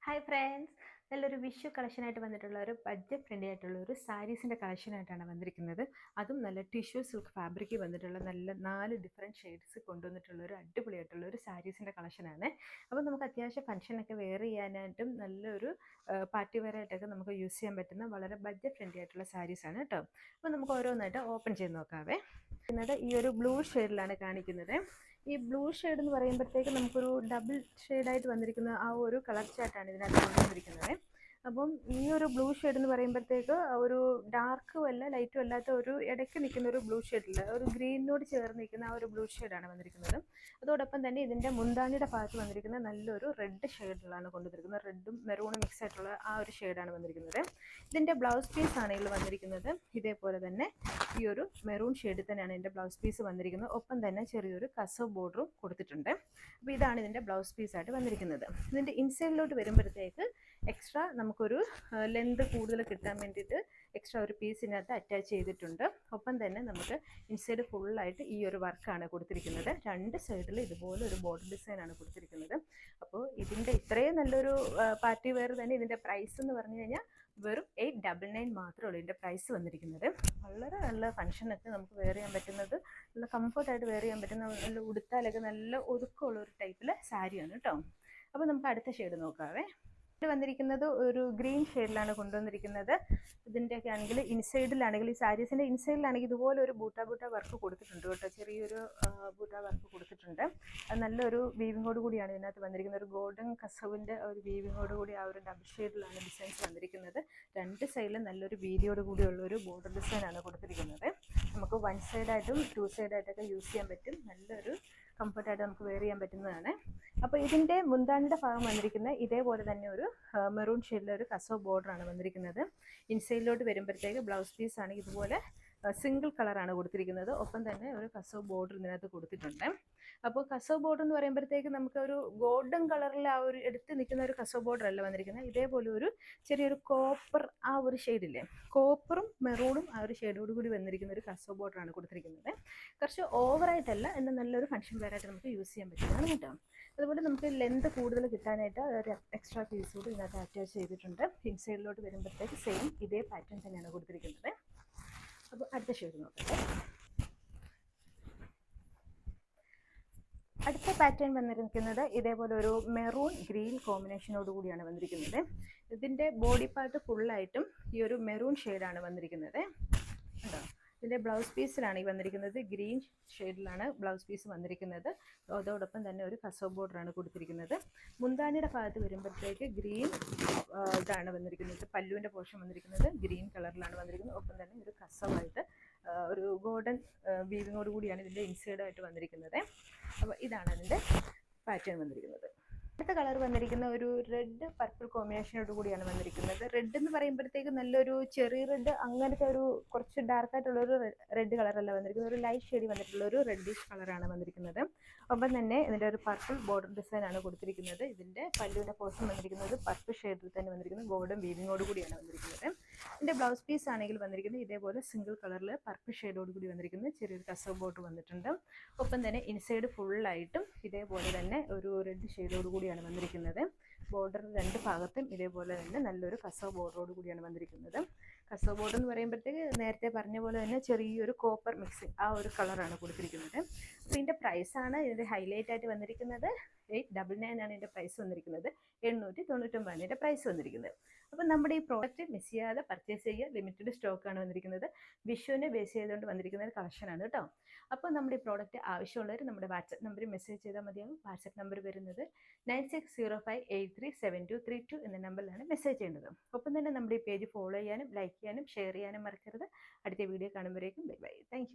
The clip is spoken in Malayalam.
ഹായ് ഫ്രണ്ട്സ്, നല്ലൊരു വിഷു കളക്ഷനായിട്ട് വന്നിട്ടുള്ള ഒരു ബഡ്ജറ്റ് ഫ്രണ്ട്ലി ആയിട്ടുള്ള ഒരു സാരീസിൻ്റെ കളക്ഷനായിട്ടാണ് വന്നിരിക്കുന്നത്. അതും നല്ല ടിഷ്യൂ സിൽക്ക് ഫാബ്രിക്കിൽ വന്നിട്ടുള്ള നല്ല 4 ഡിഫറെൻറ്റ് ഷെയ്ഡ്സ് കൊണ്ടുവന്നിട്ടുള്ള ഒരു അടിപൊളിയായിട്ടുള്ള ഒരു സാരീസിൻ്റെ കളക്ഷനാണ്. അപ്പോൾ നമുക്ക് അത്യാവശ്യം ഫംഗ്ഷനൊക്കെ വെയർ ചെയ്യാനായിട്ടും നല്ലൊരു പാർട്ടി വെയർ ആയിട്ടൊക്കെ നമുക്ക് യൂസ് ചെയ്യാൻ പറ്റുന്ന വളരെ ബഡ്ജറ്റ് ഫ്രണ്ട്ലി ആയിട്ടുള്ള സാരീസാണ് കേട്ടോ. അപ്പോൾ നമുക്ക് ഓരോന്നായിട്ട് ഓപ്പൺ ചെയ്ത് നോക്കാവേ. ഈ ഒരു ബ്ലൂ ഷെയ്ഡിലാണ് കാണിക്കുന്നത്. ഈ ബ്ലൂ ഷെയ്ഡ് എന്ന് പറയുമ്പോഴത്തേക്ക് നമുക്കൊരു ഡബിൾ ഷെയ്ഡായിട്ട് വന്നിരിക്കുന്ന ആ ഒരു കളർ ചാർട്ടാണ് ഇതിനകത്ത് കൊണ്ടുവന്നിരിക്കുന്നത്. അപ്പം ഈ ഒരു ബ്ലൂ ഷെയ്ഡ് എന്ന് പറയുമ്പോഴത്തേക്ക് ഒരു ഡാർക്കും അല്ല ലൈറ്റും അല്ലാത്ത ഒരു ഇടയ്ക്ക് നിൽക്കുന്ന ഒരു ബ്ലൂ ഷെയ്ഡില്ല, ഒരു ഗ്രീനിനോട് ചേർന്ന് നിൽക്കുന്ന ആ ഒരു ബ്ലൂ ഷെയ്ഡാണ് വന്നിരിക്കുന്നത്. അതോടൊപ്പം തന്നെ ഇതിൻ്റെ മുന്താണിയുടെ ഭാഗത്ത് വന്നിരിക്കുന്ന നല്ലൊരു റെഡ് ഷെയ്ഡിലാണ് കൊണ്ടുവന്നിരിക്കുന്നത്. റെഡും മെറൂണും മിക്സ് ആയിട്ടുള്ള ആ ഒരു ഷെയ്ഡാണ് വന്നിരിക്കുന്നത്. ഇതിൻ്റെ ബ്ലൗസ് പീസ് ആണ് ഇതിൽ വന്നിരിക്കുന്നത്. ഇതേപോലെ തന്നെ ഈ ഒരു മെറൂൺ ഷെയ്ഡിൽ തന്നെയാണ് ഇതിൻ്റെ ബ്ലൗസ് പീസ് വന്നിരിക്കുന്നത്. ഒപ്പം തന്നെ ചെറിയൊരു കസവ് ബോർഡറും കൊടുത്തിട്ടുണ്ട്. അപ്പോൾ ഇതാണ് ഇതിൻ്റെ ബ്ലൗസ് പീസായിട്ട് വന്നിരിക്കുന്നത്. ഇതിൻ്റെ ഇൻസൈഡിലോട്ട് വരുമ്പോഴത്തേക്ക് എക്സ്ട്രാ നമുക്കൊരു ലെന്ത് കൂടുതൽ കിട്ടാൻ വേണ്ടിയിട്ട് എക്സ്ട്രാ ഒരു പീസിനകത്ത് അറ്റാച്ച് ചെയ്തിട്ടുണ്ട്. ഒപ്പം തന്നെ നമുക്ക് ഇൻസൈഡ് ഫുള്ളായിട്ട് ഈ ഒരു വർക്കാണ് കൊടുത്തിരിക്കുന്നത്. രണ്ട് സൈഡിൽ ഇതുപോലെ ഒരു ബോർഡർ ഡിസൈനാണ് കൊടുത്തിരിക്കുന്നത്. അപ്പോൾ ഇതിൻ്റെ ഇത്രയും നല്ലൊരു പാർട്ടി വെയർ തന്നെ ഇതിൻ്റെ പ്രൈസ് എന്ന് പറഞ്ഞു കഴിഞ്ഞാൽ വെറും 899 മാത്രമേ ഉള്ളൂ ഇതിൻ്റെ പ്രൈസ് വന്നിരിക്കുന്നത്. വളരെ നല്ല ഫംഗ്ഷനൊക്കെ നമുക്ക് വെയർ ചെയ്യാൻ പറ്റുന്നത്, നല്ല കംഫർട്ടായിട്ട് വെയർ ചെയ്യാൻ പറ്റുന്ന, നല്ല ഉടുത്താലൊക്കെ നല്ല ഒതുക്കമുള്ള ഒരു ടൈപ്പിലെ സാരിയാണ് കേട്ടോ. അപ്പോൾ നമുക്ക് അടുത്ത ഷെയ്ഡ് നോക്കാവേ. ഇത് വന്നിരിക്കുന്നത് ഒരു ഗ്രീൻ ഷെയ്ഡിലാണ് കൊണ്ടുവന്നിരിക്കുന്നത്. ഇതിൻ്റെയൊക്കെ ആണെങ്കിൽ ഇൻസൈഡിലാണെങ്കിൽ ഈ സാരീസിൻ്റെ ഇൻസൈഡിലാണെങ്കിൽ ഇതുപോലെ ഒരു ബൂട്ട വർക്ക് കൊടുത്തിട്ടുണ്ട് കേട്ടോ. ചെറിയൊരു ബൂട്ട വർക്ക് കൊടുത്തിട്ടുണ്ട്. അത് നല്ലൊരു വീവിങ്ങോട് കൂടിയാണ് ഇതിനകത്ത് വന്നിരിക്കുന്നത്. ഒരു ഗോൾഡൻ കസവിൻ്റെ ഒരു വീവിങ്ങോട് കൂടി ആ ഒരു ഡബിൾ ഷെയ്ഡിലാണ് ഡിസൈൻസ് വന്നിരിക്കുന്നത്. രണ്ട് സൈഡിലും നല്ലൊരു വീതിയോട് കൂടിയുള്ള ഒരു ബോർഡർ ഡിസൈനാണ് കൊടുത്തിരിക്കുന്നത്. നമുക്ക് 1 സൈഡായിട്ടും 2 സൈഡായിട്ടൊക്കെ യൂസ് ചെയ്യാൻ പറ്റും. നല്ലൊരു കംഫർട്ടായിട്ട് നമുക്ക് വെയർ ചെയ്യാൻ പറ്റുന്നതാണ്. അപ്പോൾ ഇതിൻ്റെ മുന്താണിയുടെ ഭാഗം വന്നിരിക്കുന്നത് ഇതേപോലെ തന്നെ ഒരു മെറൂൺ ഷെയ്ഡിലെ ഒരു കസവ് ബോർഡറാണ് വന്നിരിക്കുന്നത്. ഇൻസൈഡിലോട്ട് വരുമ്പോഴത്തേക്ക് ബ്ലൗസ് പീസ് ആണ് ഇതുപോലെ സിംഗിൾ കളറാണ് കൊടുത്തിരിക്കുന്നത്. ഒപ്പം തന്നെ ഒരു കസവ് ബോർഡർ ഇതിനകത്ത് കൊടുത്തിട്ടുണ്ട്. അപ്പോൾ കസവ് ബോർഡർ എന്ന് പറയുമ്പോഴത്തേക്ക് നമുക്കൊരു ഗോൾഡൻ കളറിൽ ആ ഒരു എടുത്ത് നിൽക്കുന്ന ഒരു കസവ് ബോർഡർ അല്ല വന്നിരിക്കുന്നത്. ഇതേപോലെ ഒരു ചെറിയൊരു കോപ്പർ ആ ഒരു ഷെയ്ഡില്ലേ, കോപ്പറും മെറൂണും ആ ഒരു ഷെയ്ഡോട് കൂടി വന്നിരിക്കുന്ന ഒരു കസവ് ബോർഡറാണ് കൊടുത്തിരിക്കുന്നത്. കുറച്ച് ഓവറായിട്ടല്ല, എന്നാൽ നല്ലൊരു ഫംഗ്ഷൻ വെയറായിട്ട് നമുക്ക് യൂസ് ചെയ്യാൻ പറ്റുന്നതാണ് കേട്ടോ. അതുപോലെ നമുക്ക് ലെന്ത് കൂടുതൽ കിട്ടാനായിട്ട് ഒരു എക്സ്ട്രാ പീസ് കൂടി ഇതിനകത്ത് അറ്റാച്ച് ചെയ്തിട്ടുണ്ട്. ഇൻസൈഡിലോട്ട് വരുമ്പോഴത്തേക്ക് സെയിം ഇതേ പാറ്റേൺ തന്നെയാണ് കൊടുത്തിരിക്കുന്നത്. അപ്പോൾ അടുത്ത ഷെയ്ഡ് നോക്കട്ടെ. അടുത്ത പാറ്റേൺ വന്നിരിക്കുന്നത് ഇതേപോലെ ഒരു മെറൂൺ ഗ്രീൻ കോമ്പിനേഷനോട് കൂടിയാണ് വന്നിരിക്കുന്നത്. ഇതിൻ്റെ ബോഡി പാർട്ട് ഫുള്ളായിട്ടും ഈ ഒരു മെറൂൺ ഷെയ്ഡാണ് വന്നിരിക്കുന്നത് കേട്ടോ. ഇതിൻ്റെ ബ്ലൗസ് പീസിലാണ് ഈ വന്നിരിക്കുന്നത്. ഗ്രീൻ ഷെയ്ഡിലാണ് ബ്ലൗസ് പീസ് വന്നിരിക്കുന്നത്. അതോടൊപ്പം തന്നെ ഒരു കസവ് ബോർഡറാണ് കൊടുത്തിരിക്കുന്നത്. മുന്താണിയുടെ ഭാഗത്ത് വരുമ്പോഴത്തേക്ക് ഗ്രീൻ ഇതാണ് വന്നിരിക്കുന്നത്. പല്ലുവിൻ്റെ പോർഷൻ വന്നിരിക്കുന്നത് ഗ്രീൻ കളറിലാണ് വന്നിരിക്കുന്നത്. ഒപ്പം തന്നെ ഒരു കസവായിട്ട് ഒരു ഗോൾഡൻ വീവിങ്ങോട് കൂടിയാണ് ഇതിൻ്റെ ഇൻസൈഡായിട്ട് വന്നിരിക്കുന്നത്. അപ്പോൾ ഇതാണ് അതിൻ്റെ പാറ്റേൺ വന്നിരിക്കുന്നത്. അടുത്ത കളർ വന്നിരിക്കുന്ന ഒരു റെഡ് പർപ്പിൾ കോമ്പിനേഷനോട് കൂടിയാണ് വന്നിരിക്കുന്നത്. റെഡ് എന്ന് പറയുമ്പോഴത്തേക്ക് നല്ലൊരു ചെറിയ റെഡ്, അങ്ങനത്തെ ഒരു കുറച്ച് ഡാർക്കായിട്ടുള്ളൊരു റെഡ് കളറല്ല വന്നിരിക്കുന്നത്. ഒരു ലൈറ്റ് ഷെയ്ഡ് വന്നിട്ടുള്ള ഒരു റെഡിഷ് കളറാണ് വന്നിരിക്കുന്നത്. ഒപ്പം തന്നെ ഇതിൻ്റെ ഒരു പർപ്പിൾ ബോർഡർ ഡിസൈനാണ് കൊടുത്തിരിക്കുന്നത്. ഇതിൻ്റെ പല്ലുവിൻ്റെ പോർഷൻ വന്നിരിക്കുന്നത് പർപ്പിൾ ഷെയ്ഡിൽ തന്നെ വന്നിരിക്കുന്നത്. ഗോൾഡൻ വീവിങ്ങോട് കൂടിയാണ് വന്നിരിക്കുന്നത്. ഇതിൻ്റെ ബ്ലൗസ് പീസ് ആണെങ്കിൽ വന്നിരിക്കുന്നത് ഇതേപോലെ സിംഗിൾ കളറിൽ പർപ്പിൾ ഷെയ്ഡോട് കൂടി വന്നിരിക്കുന്നത്. ചെറിയൊരു കസവ് ബോർഡർ വന്നിട്ടുണ്ട്. ഒപ്പം തന്നെ ഇൻസൈഡ് ഫുള്ളായിട്ടും ഇതേപോലെ തന്നെ ഒരു റെഡ് ഷെയ്ഡോട് കൂടിയാണ് വന്നിരിക്കുന്നത്. ബോർഡർ രണ്ട് ഭാഗത്തും ഇതേപോലെ തന്നെ നല്ലൊരു കസവ് ബോർഡറോട് കൂടിയാണ് വന്നിരിക്കുന്നത്. കസവ് ബോർഡർ എന്ന് പറയുമ്പോഴത്തേക്ക് നേരത്തെ പറഞ്ഞ പോലെ തന്നെ ചെറിയൊരു കോപ്പർ മിക്സിങ് ആ ഒരു കളറാണ് കൊടുത്തിരിക്കുന്നത്. അപ്പോൾ ഇതിൻ്റെ പ്രൈസാണ് ഇതിൻ്റെ ഹൈലൈറ്റ് ആയിട്ട് വന്നിരിക്കുന്നത്. 899 ആണ് ഇതിൻ്റെ പ്രൈസ് വന്നിരിക്കുന്നത്. 899 ഇതിൻ്റെ പ്രൈസ് വന്നിരിക്കുന്നത്. അപ്പം നമ്മുടെ ഈ പ്രോഡക്റ്റ് മിസ് ചെയ്യാതെ പർച്ചേസ് ചെയ്യുക. ലിമിറ്റഡ് സ്റ്റോക്കാണ് വന്നിരിക്കുന്നത്. വിഷുവിനെ ബേസ് ചെയ്തുകൊണ്ട് വന്നിരിക്കുന്ന ഒരു കളക്ഷനാണ് കേട്ടോ. അപ്പോൾ നമ്മുടെ ഈ പ്രോഡക്റ്റ് ആവശ്യമുള്ളവർ നമ്മുടെ വാട്സപ്പ് നമ്പറിൽ മെസ്സേജ് ചെയ്താൽ മതിയാകും. വാട്സപ്പ് നമ്പർ വരുന്നത് 9605837232 എന്ന നമ്പറിലാണ് മെസ്സേജ് ചെയ്യേണ്ടത്. ഒപ്പം തന്നെ നമ്മുടെ ഈ പേജ് ഫോളോ ചെയ്യാനും ലൈക്ക് ചെയ്യാനും ഷെയർ ചെയ്യാനും മറക്കരുത്. അടുത്ത വീഡിയോ കാണുമ്പോഴേക്കും ബൈ ബൈ. താങ്ക്